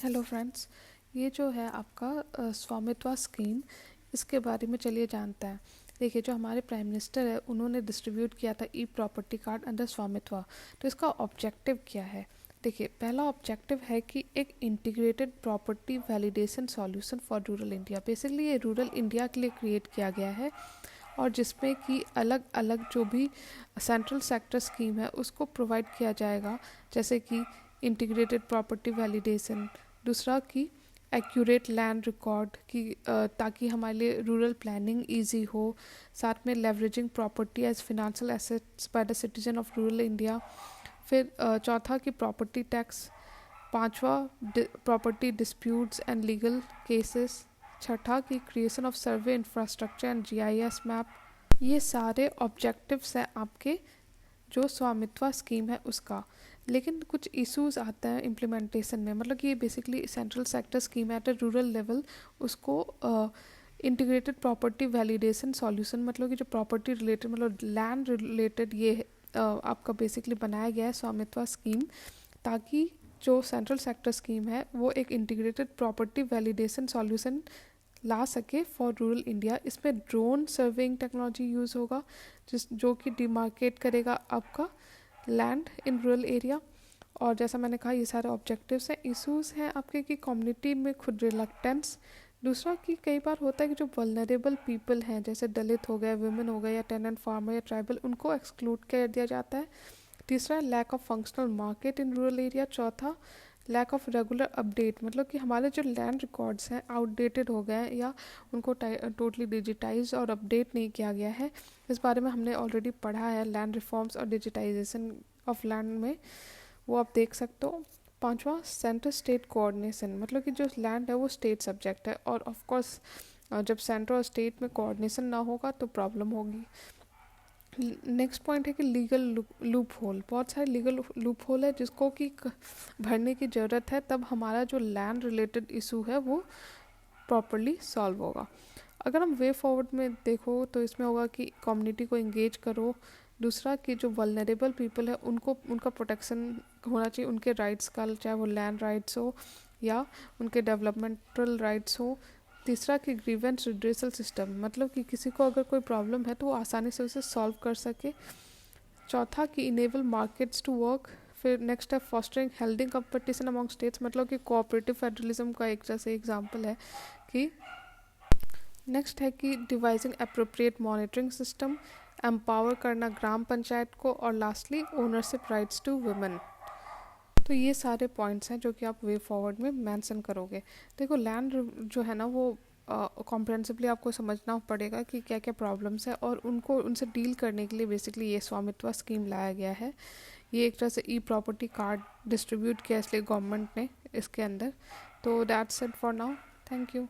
Hello friends, ये जो है आपका स्वामित्व स्कीम, इसके बारे में चलिए जानते हैं। देखिए, जो हमारे प्राइम मिनिस्टर है उन्होंने डिस्ट्रीब्यूट किया था ई प्रॉपर्टी कार्ड अंडर स्वामित्व। तो इसका ऑब्जेक्टिव क्या है? देखिए, पहला ऑब्जेक्टिव है कि एक integrated property validation solution for rural India. Basically ये रूरल इंडिया के लिए क्रिएट किया गया है और जिसमें कि अलग अलग जो भी सेंट्रल सेक्टर स्कीम है उसको प्रोवाइड किया जाएगा, जैसे कि इंटीग्रेटेड प्रॉपर्टी वैलिडेशन, दूसरा कि एक्यूरेट लैंड रिकॉर्ड की ताकि हमारे लिए रूरल प्लानिंग इजी हो, साथ में leveraging property as financial assets by the citizen of rural India. फिर चौथा कि प्रॉपर्टी टैक्स, पांचवा property disputes and legal cases, छठा की creation of survey infrastructure and GIS map. ये सारे ऑब्जेक्टिव्स हैं आपके जो स्वामित्व स्कीम है उसका। लेकिन कुछ इश्यूज आते हैं इम्प्लीमेंटेशन में, मतलब कि ये बेसिकली सेंट्रल सेक्टर स्कीम है एट अ रूरल लेवल, उसको इंटीग्रेटेड प्रॉपर्टी वैलिडेशन सॉल्यूशन, मतलब कि जो प्रॉपर्टी रिलेटेड मतलब लैंड रिलेटेड ये आपका बेसिकली बनाया गया है स्वामित्व स्कीम, ताकि जो सेंट्रल सेक्टर स्कीम है वो एक इंटीग्रेटेड प्रॉपर्टी वैलिडेशन सॉल्यूशन ला सके फॉर रूरल इंडिया। इसमें ड्रोन सर्वेइंग टेक्नोलॉजी यूज़ होगा जो कि डिमार्केट करेगा आपका लैंड इन रूरल एरिया। और जैसा मैंने कहा, ये सारे ऑब्जेक्टिव्स हैं। इश्यूज हैं आपके कि कम्युनिटी में खुद रिलक्टेंस, दूसरा कि कई बार होता है कि जो वल्नरेबल पीपल हैं जैसे दलित हो गए, वुमेन हो गए, या टेनेंट फार्मर या ट्राइबल, उनको एक्सक्लूड कर दिया जाता है। तीसरा, lack of functional market in rural area. चौथा, लैक ऑफ रेगुलर अपडेट, मतलब कि हमारे जो लैंड रिकॉर्ड्स हैं आउटडेटेड हो गए हैं या उनको टोटली डिजिटाइज और अपडेट नहीं किया गया है। इस बारे में हमने ऑलरेडी पढ़ा है लैंड रिफॉर्म्स और डिजिटाइजेशन ऑफ लैंड में, वो आप देख सकते हो। पांचवा, सेंटर स्टेट कोऑर्डिनेशन, मतलब कि जो लैंड है वो स्टेट सब्जेक्ट है और ऑफ कोर्स जब सेंटर और स्टेट में कोऑर्डिनेशन ना होगा तो प्रॉब्लम होगी। नेक्स्ट पॉइंट है कि लीगल लूप होल, बहुत सारे लीगल लूप होल है जिसको कि भरने की ज़रूरत है, तब हमारा जो लैंड रिलेटेड इशू है वो प्रॉपरली सॉल्व होगा। अगर हम वे फॉरवर्ड में देखो तो इसमें होगा कि कम्युनिटी को इंगेज करो, दूसरा कि जो वल्नरेबल पीपल है उनको उनका प्रोटेक्शन होना चाहिए, उनके राइट्स का, चाहे वो लैंड राइट्स हो या उनके डेवलपमेंटल राइट्स हो। तीसरा कि ग्रीवेंस रिड्रेसल सिस्टम, मतलब कि किसी को अगर कोई प्रॉब्लम है तो वो आसानी से उसे सॉल्व कर सके। चौथा कि इनेबल मार्केट्स टू वर्क। फिर नेक्स्ट है fostering healthy competition among states, मतलब कि कोऑपरेटिव फेडरलिज्म का एक जैसे एग्जांपल है कि नेक्स्ट है कि devising appropriate monitoring system, empower करना ग्राम पंचायत को, और lastly ownership rights to women. तो ये सारे पॉइंट्स हैं जो कि आप वे फॉरवर्ड में मेंशन करोगे। देखो, लैंड जो है ना वो कॉम्प्रहेंसिवली आपको समझना पड़ेगा कि क्या क्या प्रॉब्लम्स है और उनको उनसे डील करने के लिए बेसिकली ये स्वामित्व स्कीम लाया गया है। ये एक तरह से ई प्रॉपर्टी कार्ड डिस्ट्रीब्यूट किया इसलिए गवर्नमेंट ने इसके अंदर। तो that's it for now, thank you.